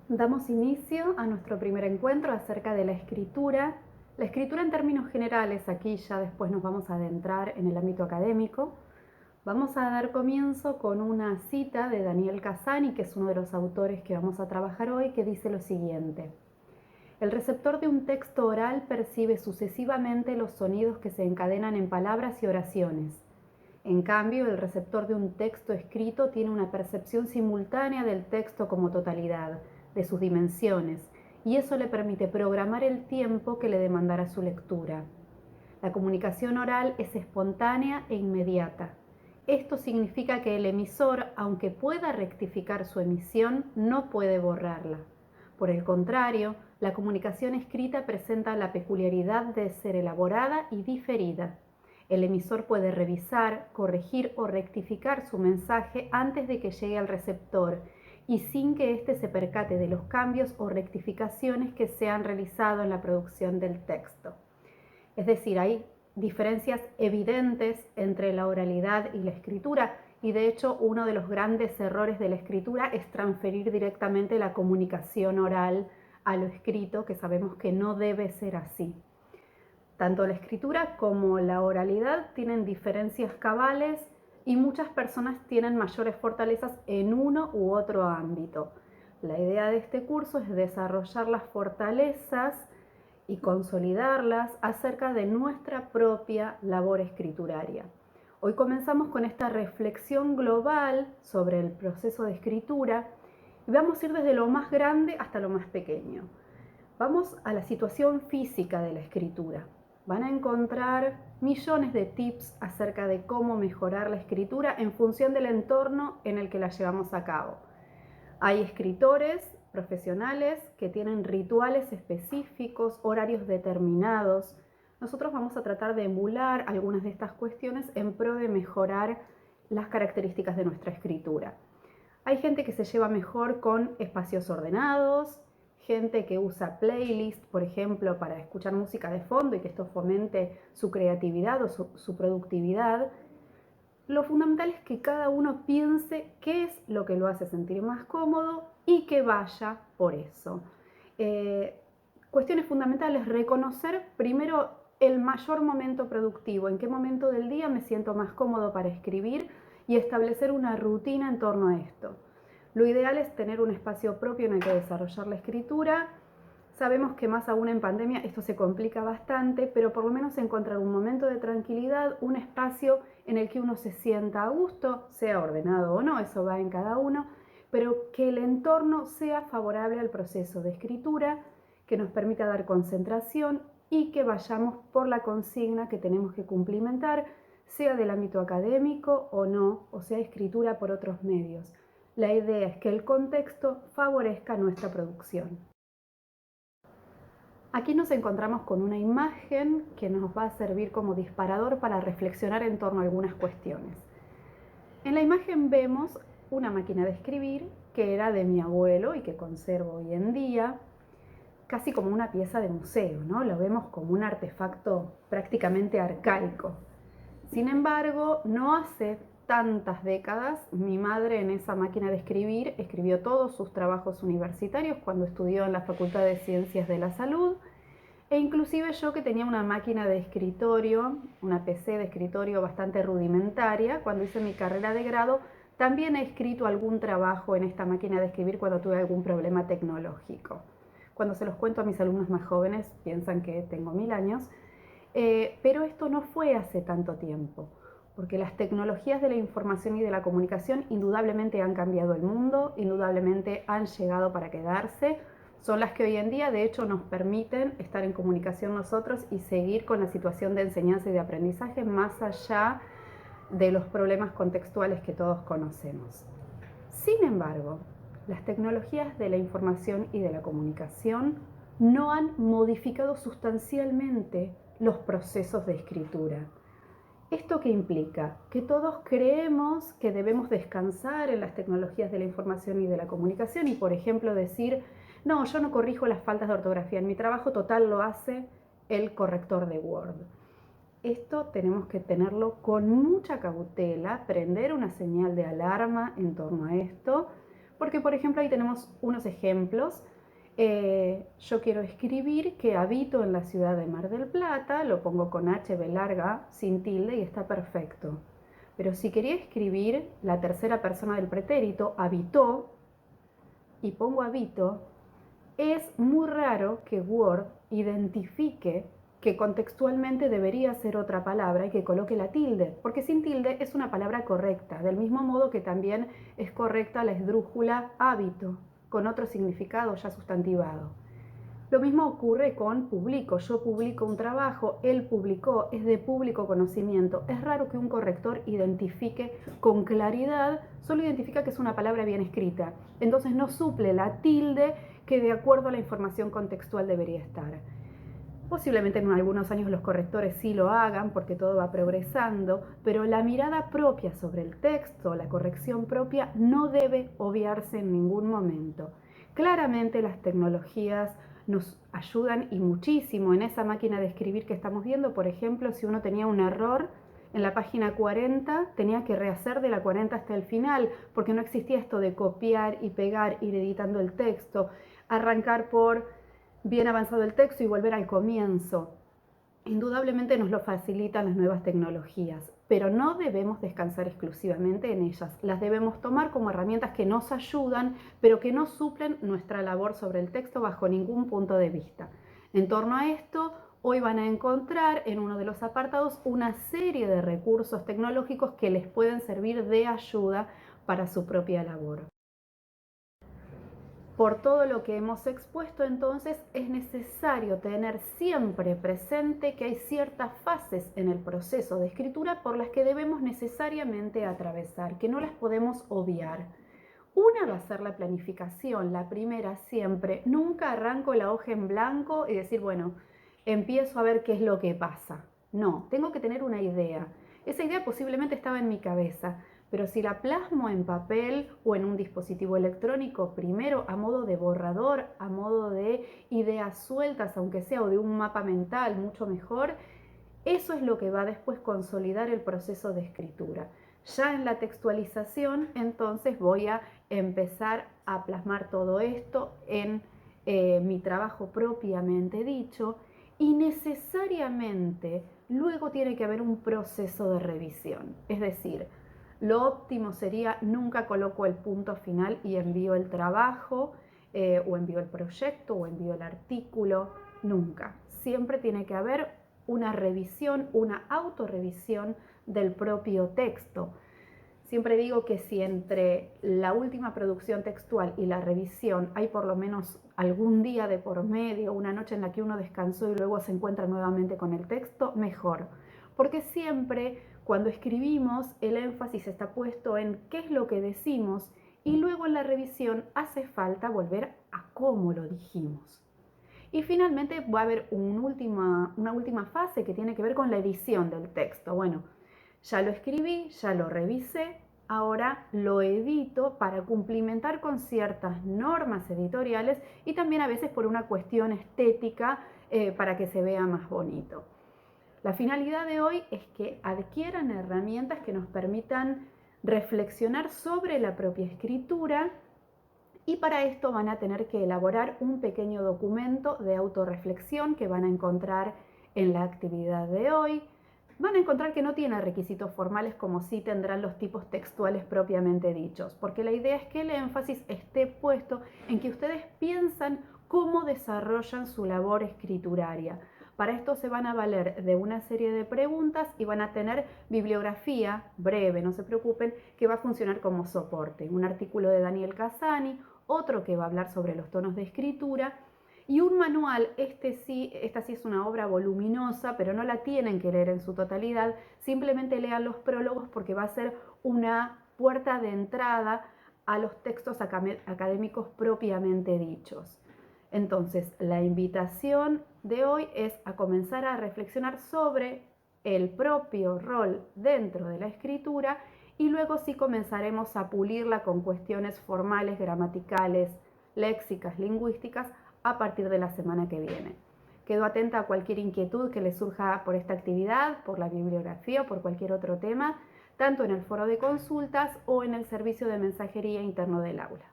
Damos inicio a nuestro primer encuentro acerca de la escritura. La escritura en términos generales, aquí ya después nos vamos a adentrar en el ámbito académico. Vamos a dar comienzo con una cita de Daniel Cassani, que es uno de los autores que vamos a trabajar hoy, que dice lo siguiente: el receptor de un texto oral percibe sucesivamente los sonidos que se encadenan en palabras y oraciones. En cambio, el receptor de un texto escrito tiene una percepción simultánea del texto como totalidad, de sus dimensiones, y eso le permite programar el tiempo que le demandará su lectura. La comunicación oral es espontánea e inmediata. Esto significa que el emisor, aunque pueda rectificar su emisión, no puede borrarla. Por el contrario, la comunicación escrita presenta la peculiaridad de ser elaborada y diferida. El emisor puede revisar, corregir o rectificar su mensaje antes de que llegue al receptor y sin que éste se percate de los cambios o rectificaciones que se han realizado en la producción del texto. Es decir, hay diferencias evidentes entre la oralidad y la escritura, y de hecho uno de los grandes errores de la escritura es transferir directamente la comunicación oral a lo escrito, que sabemos que no debe ser así. Tanto la escritura como la oralidad tienen diferencias cabales y muchas personas tienen mayores fortalezas en uno u otro ámbito. La idea de este curso es desarrollar las fortalezas y consolidarlas acerca de nuestra propia labor escrituraria. Hoy comenzamos con esta reflexión global sobre el proceso de escritura y vamos a ir desde lo más grande hasta lo más pequeño. Vamos a la situación física de la escritura. Van a encontrar millones de tips acerca de cómo mejorar la escritura en función del entorno en el que la llevamos a cabo. Hay escritores profesionales que tienen rituales específicos, horarios determinados. Nosotros vamos a tratar de emular algunas de estas cuestiones en pro de mejorar las características de nuestra escritura. Hay gente que se lleva mejor con espacios ordenados, gente que usa playlists, por ejemplo, para escuchar música de fondo y que esto fomente su creatividad o su productividad. Lo fundamental es que cada uno piense qué es lo que lo hace sentir más cómodo y que vaya por eso. Cuestiones fundamentales: reconocer primero el mayor momento productivo, en qué momento del día me siento más cómodo para escribir, y establecer una rutina en torno a esto. Lo ideal es tener un espacio propio en el que desarrollar la escritura. Sabemos que más aún en pandemia esto se complica bastante, pero por lo menos encontrar un momento de tranquilidad, un espacio en el que uno se sienta a gusto, sea ordenado o no, eso va en cada uno, pero que el entorno sea favorable al proceso de escritura, que nos permita dar concentración y que vayamos por la consigna que tenemos que cumplimentar, sea del ámbito académico o no, o sea escritura por otros medios. La idea es que el contexto favorezca nuestra producción. Aquí nos encontramos con una imagen que nos va a servir como disparador para reflexionar en torno a algunas cuestiones. En la imagen vemos una máquina de escribir que era de mi abuelo y que conservo hoy en día, casi como una pieza de museo, ¿no? Lo vemos como un artefacto prácticamente arcaico. Sin embargo, no hace tantas décadas, mi madre en esa máquina de escribir escribió todos sus trabajos universitarios cuando estudió en la Facultad de Ciencias de la Salud, e inclusive yo, que tenía una máquina de escritorio, una PC de escritorio bastante rudimentaria, cuando hice mi carrera de grado, también he escrito algún trabajo en esta máquina de escribir cuando tuve algún problema tecnológico. Cuando se los cuento a mis alumnos más jóvenes piensan que tengo 1000 años, pero esto no fue hace tanto tiempo, porque las tecnologías de la información y de la comunicación indudablemente han cambiado el mundo, indudablemente han llegado para quedarse. Son las que hoy en día de hecho nos permiten estar en comunicación nosotros y seguir con la situación de enseñanza y de aprendizaje más allá de los problemas contextuales que todos conocemos. Sin embargo, las tecnologías de la información y de la comunicación no han modificado sustancialmente los procesos de escritura. ¿Esto qué implica? Que todos creemos que debemos descansar en las tecnologías de la información y de la comunicación y, por ejemplo, decir: no, yo no corrijo las faltas de ortografía, en mi trabajo total lo hace el corrector de Word. Esto tenemos que tenerlo con mucha cautela, prender una señal de alarma en torno a esto, Porque, por ejemplo, ahí tenemos unos ejemplos. Yo quiero escribir que habito en la ciudad de Mar del Plata, lo pongo con H, B larga, sin tilde y está perfecto. Pero si quería escribir la tercera persona del pretérito, habitó, y pongo habito, es muy raro que Word identifique que contextualmente debería ser otra palabra y que coloque la tilde, porque sin tilde es una palabra correcta, del mismo modo que también es correcta la esdrújula hábito, con otro significado ya sustantivado. Lo mismo ocurre con publico. Yo publico un trabajo, él publicó, es de público conocimiento. Es raro que un corrector identifique con claridad, solo identifica que es una palabra bien escrita. Entonces no suple la tilde que de acuerdo a la información contextual debería estar. Posiblemente en algunos años los correctores sí lo hagan porque todo va progresando, pero la mirada propia sobre el texto, la corrección propia, no debe obviarse en ningún momento. Claramente las tecnologías nos ayudan y muchísimo en esa máquina de escribir que estamos viendo. Por ejemplo, si uno tenía un error en la página 40, tenía que rehacer de la 40 hasta el final, porque no existía esto de copiar y pegar, ir editando el texto, arrancar por bien avanzado el texto y volver al comienzo. Indudablemente nos lo facilitan las nuevas tecnologías, pero no debemos descansar exclusivamente en ellas. Las debemos tomar como herramientas que nos ayudan, pero que no suplen nuestra labor sobre el texto bajo ningún punto de vista. En torno a esto, hoy van a encontrar en uno de los apartados una serie de recursos tecnológicos que les pueden servir de ayuda para su propia labor. Por todo lo que hemos expuesto, entonces, es necesario tener siempre presente que hay ciertas fases en el proceso de escritura por las que debemos necesariamente atravesar, que no las podemos obviar. Una va a ser la planificación, la primera siempre. Nunca arranco la hoja en blanco y decir, bueno, empiezo a ver qué es lo que pasa. No, tengo que tener una idea. Esa idea posiblemente estaba en mi cabeza, pero si la plasmo en papel o en un dispositivo electrónico, primero a modo de borrador, a modo de ideas sueltas, aunque sea, o de un mapa mental, mucho mejor, eso es lo que va después consolidar el proceso de escritura. Ya en la textualización, entonces voy a empezar a plasmar todo esto en mi trabajo propiamente dicho, y necesariamente luego tiene que haber un proceso de revisión. Es decir, lo óptimo sería nunca coloco el punto final y envío el trabajo, o envío el proyecto, o envío el artículo, nunca. Siempre tiene que haber una revisión, una autorrevisión del propio texto. Siempre digo que si entre la última producción textual y la revisión hay por lo menos algún día de por medio, una noche en la que uno descansó y luego se encuentra nuevamente con el texto, mejor. Porque siempre cuando escribimos el énfasis está puesto en qué es lo que decimos y luego en la revisión hace falta volver a cómo lo dijimos. Y finalmente va a haber una última fase que tiene que ver con la edición del texto. Bueno, ya lo escribí, ya lo revisé, ahora lo edito para cumplimentar con ciertas normas editoriales y también a veces por una cuestión estética, para que se vea más bonito. La finalidad de hoy es que adquieran herramientas que nos permitan reflexionar sobre la propia escritura, y para esto van a tener que elaborar un pequeño documento de autorreflexión que van a encontrar en la actividad de hoy. Van a encontrar que no tiene requisitos formales como sí tendrán los tipos textuales propiamente dichos, porque la idea es que el énfasis esté puesto en que ustedes piensan cómo desarrollan su labor escrituraria. Para esto se van a valer de una serie de preguntas y van a tener bibliografía breve, no se preocupen, que va a funcionar como soporte. Un artículo de Daniel Casani, otro que va a hablar sobre los tonos de escritura y un manual. Esta sí es una obra voluminosa, pero no la tienen que leer en su totalidad, simplemente lean los prólogos porque va a ser una puerta de entrada a los textos académicos propiamente dichos. Entonces, la invitación de hoy es a comenzar a reflexionar sobre el propio rol dentro de la escritura y luego sí comenzaremos a pulirla con cuestiones formales, gramaticales, léxicas, lingüísticas a partir de la semana que viene. Quedo atenta a cualquier inquietud que les surja por esta actividad, por la bibliografía o por cualquier otro tema, tanto en el foro de consultas o en el servicio de mensajería interno del aula.